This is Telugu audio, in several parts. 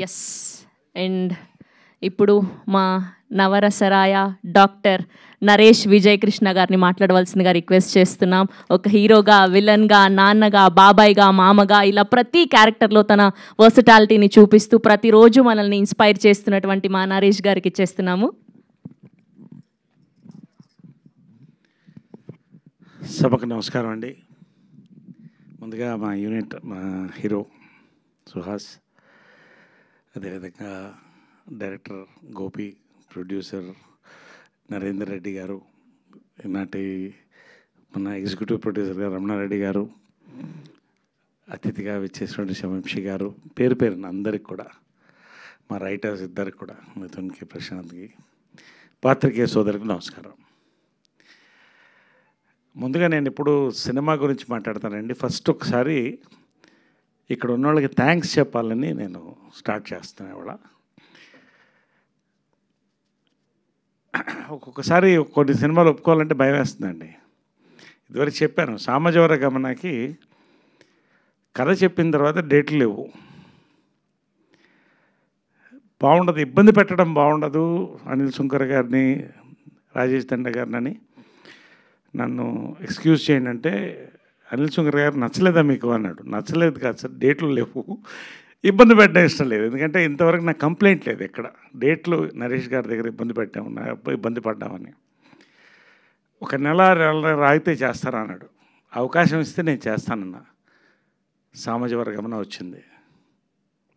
ఎస్. అండ్ ఇప్పుడు మా నవరసరాయ డాక్టర్ నరేష్ విజయ్ కృష్ణ గారిని మాట్లాడవలసిందిగా రిక్వెస్ట్ చేస్తున్నాం. ఒక హీరోగా, విలన్గా, నాన్నగా, బాబాయ్గా, మామగా ఇలా ప్రతి క్యారెక్టర్లో తన వర్సటాలిటీని చూపిస్తూ ప్రతిరోజు మనల్ని ఇన్స్పైర్ చేస్తున్నటువంటి మా నరేష్ గారికి ఇచ్చేస్తున్నాము. సభకు నమస్కారం అండి. ముందుగా మా యూనిట్, మా హీరో సుహాస్, అదేవిధంగా డైరెక్టర్ గోపి, ప్రొడ్యూసర్ నరేందర్ రెడ్డి గారు, ఈనాటి మన ఎగ్జిక్యూటివ్ ప్రొడ్యూసర్ గారు రమణారెడ్డి గారు, అతిథిగా విచ్చేసినటువంటి శవంశి గారు, పేరు పేరున అందరికి కూడా, మా రైటర్స్ ఇద్దరికి కూడా, మిథున్కి, ప్రశాంత్కి, పాత్రికేయ సోదరికి నమస్కారం. ముందుగా నేను ఇప్పుడు సినిమా గురించి మాట్లాడతానండి. ఫస్ట్ ఒకసారి ఇక్కడ ఉన్న వాళ్ళకి థ్యాంక్స్ చెప్పాలని నేను స్టార్ట్ చేస్తాను. ఇవాళ ఒక్కొక్కసారి కొన్ని సినిమాలు ఒప్పుకోవాలంటే భయం వేస్తుందండి. ఇదివరకు చెప్పాను, సామాజిక గమనకి కథ చెప్పిన తర్వాత డేట్లు లేవు, బాగుండదు, ఇబ్బంది పెట్టడం బాగుండదు. అనిల్ సుంకర్ గారిని, రాజేష్ దండ గారిని నన్ను ఎక్స్క్యూజ్ చేయండి అంటే, అనిల్ సుంకర్ గారు నచ్చలేదా మీకు అన్నాడు. నచ్చలేదు కాదు సార్, డేట్లు లేవు, ఇబ్బంది పెట్టడం ఇష్టం లేదు. ఎందుకంటే ఇంతవరకు నాకు కంప్లైంట్ లేదు ఎక్కడ, డేట్లు నరేష్ గారి దగ్గర ఇబ్బంది పడ్డామని. ఒక నెల రాగితే చేస్తారా అన్నాడు. అవకాశం ఇస్తే నేను చేస్తానన్నా. సామాజిక గమనం వచ్చింది,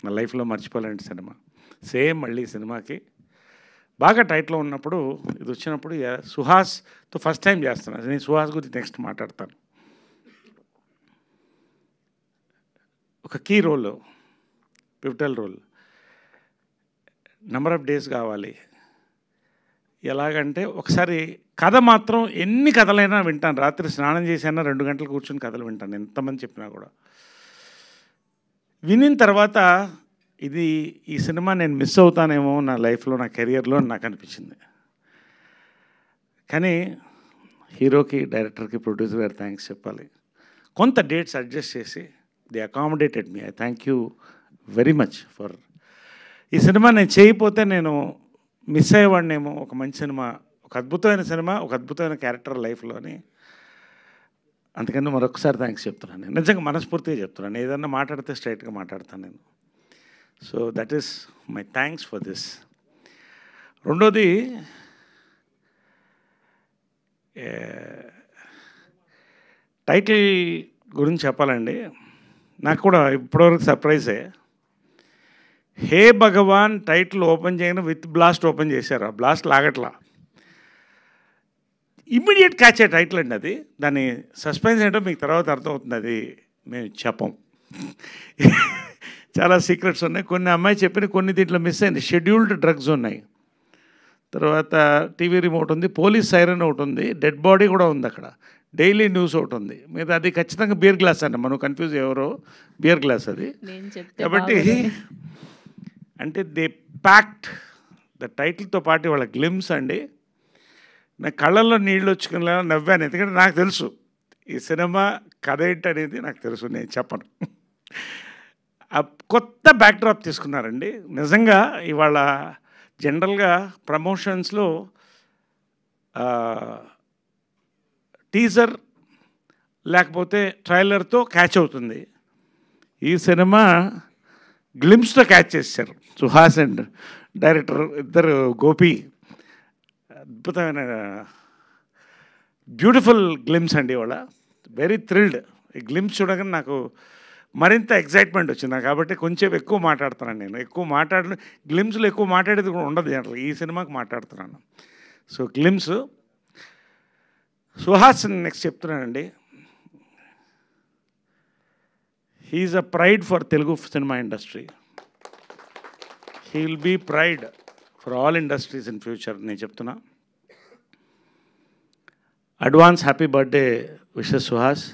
నా లైఫ్లో మర్చిపోలేని సినిమా. సేమ్ మళ్ళీ సినిమాకి బాగా టైట్లో ఉన్నప్పుడు ఇది వచ్చినప్పుడు సుహాస్తో ఫస్ట్ టైం చేస్తున్నాను. నేను సుహాస్ గురించి నెక్స్ట్ మాట్లాడతాను. ఒక key role, pivotal role, number of days కావాలి. ఎలాగంటే ఒకసారి కథ మాత్రం ఎన్ని కథలైనా వింటాను, రాత్రి స్నానం చేసైనా 2 గంటలు కూర్చొని కథలు వింటాను, ఎంతమంది చెప్పినా కూడా. వినిన తర్వాత ఈ సినిమా నేను మిస్ అవుతానేమో నా లైఫ్లో, నా కెరియర్లో నాకు అనిపించింది. కానీ హీరోకి, డైరెక్టర్కి, ప్రొడ్యూసర్ గారు థ్యాంక్స్ చెప్పాలి. కొంత డేట్స్ అడ్జస్ట్ చేసి the accommodated me. I thank you very much for. ఈ సినిమా నేను చేయకపోతే నేను మిస్ అయ్యేవాడినేమో. ఒక మంచి సినిమా, ఒక అద్భుతమైన సినిమా, ఒక అద్భుతమైన క్యారెక్టర్ లైఫ్లోని. అందుకని మరొకసారి థ్యాంక్స్ చెప్తున్నాను. నేను నిజంగా మనస్ఫూర్తిగా చెప్తున్నాను. ఏదన్నా మాట్లాడితే స్ట్రైట్గా మాట్లాడతాను నేను. So that is my thanks for this. రెండోది, టైటిల్ గురించి చెప్పాలండి. నాకు కూడా ఇప్పటివరకు సర్ప్రైజే. హే భగవాన్ టైటిల్ ఓపెన్ చేయగానే విత్ బ్లాస్ట్ ఓపెన్ చేశారు. ఆ బ్లాస్ట్ లాగట్లా, ఇమ్మీడియట్ క్యాచ్ అయ్యే టైటిల్ అండి అది. దాని సస్పెన్స్ ఏంటో మీకు తర్వాత అర్థమవుతుంది, అది మేము చెప్పం. చాలా సీక్రెట్స్ ఉన్నాయి. కొన్ని అమ్మాయి చెప్పిన, కొన్ని దీంట్లో మిస్ అయింది. షెడ్యూల్డ్ డ్రగ్స్ ఉన్నాయి, తర్వాత టీవీ రిమోట్ ఉంది, పోలీస్ సైరన్ ఒకటి ఉంది, డెడ్ బాడీ కూడా ఉంది అక్కడ, డైలీ న్యూస్ ఒకటి ఉంది. మీద అది ఖచ్చితంగా బియర్ గ్లాస్ అండి, మనం కన్ఫ్యూజ్ ఎవరో, బియర్ గ్లాస్ అది. కాబట్టి అంటే దే ప్యాక్ట్ ద టైటిల్తో పాటు వాళ్ళ గ్లిమ్స్ అండి. నా కళ్ళల్లో నీళ్ళు వచ్చుకునేలా నవ్వాను. ఎందుకంటే నాకు తెలుసు ఈ సినిమా కథ ఏంటనేది నాకు తెలుసు, నేను చెప్పను. కొత్త బ్యాక్డ్రాప్ తీసుకున్నారండి నిజంగా. ఇవాళ జనరల్గా ప్రమోషన్స్లో టీజర్ లేకపోతే ట్రైలర్తో క్యాచ్ అవుతుంది. ఈ సినిమా గ్లిమ్స్తో క్యాచ్ చేశారు సుహాస్ అండ్ డైరెక్టర్ ఇద్దరు, గోపి. అద్భుతమైన బ్యూటిఫుల్ గ్లిమ్స్ అండి. ఇవాళ వెరీ థ్రిల్డ్. ఈ గ్లిమ్స్ చూడగానే నాకు మరింత ఎగ్జైట్మెంట్ వచ్చింది. కాబట్టి కొంచెం ఎక్కువ మాట్లాడుతున్నాను నేను. గ్లిమ్స్లో ఎక్కువ మాట్లాడేది కూడా ఉండదు జనరల్. ఈ సినిమాకి మాట్లాడుతున్నాను. So glimpse. సుహాస్ నెక్స్ట్ చెప్తున్నానండి. He's a pride for Telugu cinema industry. He will be pride for all industries in future. నేను చెప్తున్నా. Advance happy birthday wishes Suhas.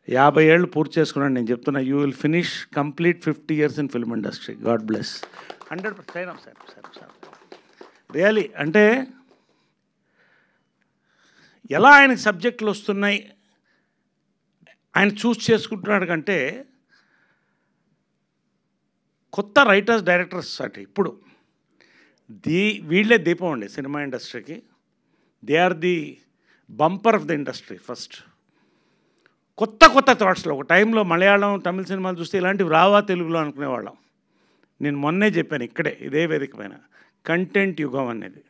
50 ఏళ్ళు పూర్తి చేసుకున్నాను. నేను చెప్తున్నా, you will finish complete 50 years in film industry. God bless. 100% sir really. అంటే ఎలా ఆయనకి సబ్జెక్టులు వస్తున్నాయి, ఆయన చూస్ చేసుకుంటున్నాడు కంటే కొత్త రైటర్స్ డైరెక్టర్స్ అంటే ఇప్పుడు వీళ్ళే దీపం అండి సినిమా ఇండస్ట్రీకి. They are the bumper of the industry first. కొత్త థాట్స్లో ఒక టైంలో మలయాళం తమిళ సినిమాలు చూస్తే ఇలాంటివి రావా తెలుగులో అనుకునేవాళ్ళం. నేను మొన్నే చెప్పాను ఇక్కడే ఇదే వేదిక పైన, కంటెంట్ యుగం అనేది.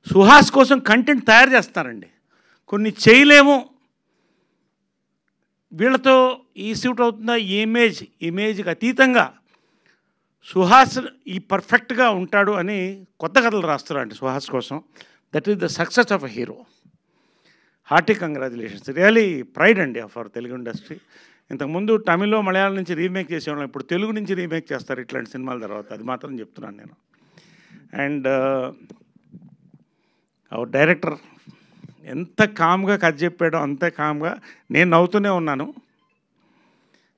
సుహాస్ కోసం కంటెంట్ తయారు చేస్తారండి, కొన్ని చేయలేము, వీళ్ళతో ఈ సూట్ అవుతుందా, ఇమేజ్కి అతీతంగా సుహాస్ ఈ పర్ఫెక్ట్గా ఉంటాడు అని కొత్త కథలు రాస్తారండి సుహాస్ కోసం. That is the success of a hero. Hearty congratulations, really pride అండి ఆఫ్ అవర్ తెలుగు ఇండస్ట్రీ. ఇంతకుముందు తమిళ్లో మలయాళం నుంచి రీమేక్ చేసేవాళ్ళం, ఇప్పుడు తెలుగు నుంచి రీమేక్ చేస్తారు ఇట్లాంటి సినిమాల తర్వాత. అది మాత్రం చెప్తున్నాను నేను. అండ్ అవర్ డైరెక్టర్ ఎంత కామ్గా కథ చెప్పాడో అంతే కామ్గా నేను నవ్వుతూనే ఉన్నాను.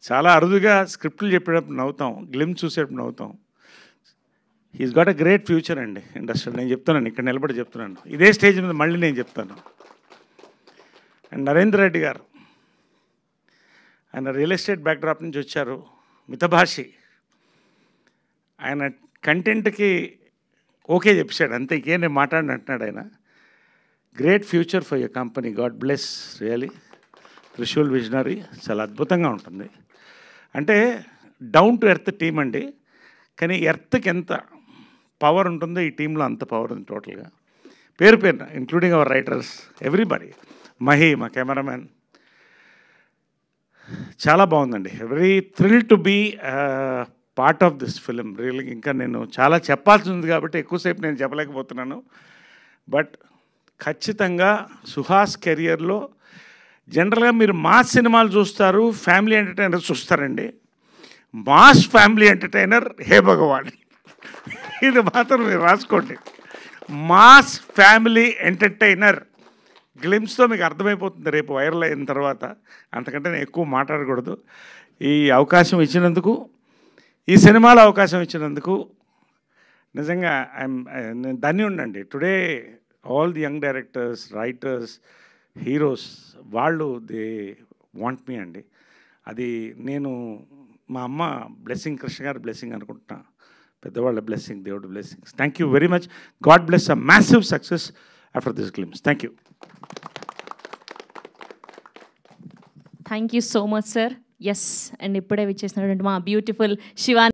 చాలా అరుదుగా స్క్రిప్ట్లు చెప్పేటప్పుడు నవ్వుతాం, గ్లిమ్స్ చూసేటప్పుడు నవ్వుతాం. He's got a great future అండి ఇండస్ట్రీ. నేను చెప్తున్నాను, ఇక్కడ నిలబడి చెప్తున్నాను, ఇదే స్టేజ్ మీద మళ్ళీ నేను చెప్తాను. అండ్ నరేంద్ర రెడ్డి గారు, ఆయన రియల్ ఎస్టేట్ బ్యాక్డ్రాప్ నుంచి వచ్చారు, మితభాషి. ఆయన కంటెంట్కి ఓకే చెప్పాడు అంతే, ఇంకేం నేను మాట్లాడిన అంటున్నాడు ఆయన. Great future for your company, God bless really. Trishul visionary చాలా అద్భుతంగా ఉంటుంది. అంటే డౌన్ టు ఎర్త్ టీం అండి, కానీ ఎర్త్కి ఎంత పవర్ ఉంటుందో ఈ టీంలో అంత పవర్ ఉంది టోటల్గా. పేరు including our writers, everybody. Mahi మా కెమెరామ్యాన్, చాలా బాగుందండి. Very thrill to be part of this film really. ఇంకా నేను చాలా చెప్పాల్సి ఉంది కాబట్టి ఎక్కువసేపు నేను చెప్పలేకపోతున్నాను. బట్ ఖచ్చితంగా సుహాస్ కెరియర్లో జనరల్గా మీరు మాస్ సినిమాలు చూస్తారు, ఫ్యామిలీ ఎంటర్టైనర్ చూస్తారండి. మాస్ ఫ్యామిలీ ఎంటర్టైనర్ హే భగవాన్, ఇది మాత్రం మీరు రాసుకోండి. మాస్ ఫ్యామిలీ ఎంటర్టైనర్ గ్లిమ్స్తో మీకు అర్థమైపోతుంది రేపు వైరల్ అయిన తర్వాత. అంతకంటే నేను ఎక్కువ మాట్లాడకూడదు. ఈ అవకాశం ఇచ్చినందుకు, ఈ సినిమాలో అవకాశం ఇచ్చినందుకు నిజంగా నేను ధన్యుండండి. Today all the young directors, writers, heroes వాళ్ళు దే వాంట్ మీ అండి. అది నేను మా అమ్మ బ్లెస్సింగ్, కృష్ణ గారి బ్లెస్సింగ్ అనుకుంటున్నా, పెద్దవాళ్ళ బ్లెస్సింగ్, దేవుడి blessings. Thank you very much. God bless a massive success after this glimpse. Thank you. Thank you so much sir. Yes, and ఇప్పుడే విచ్చేసినటువంటి మా బ్యూటిఫుల్ శివాని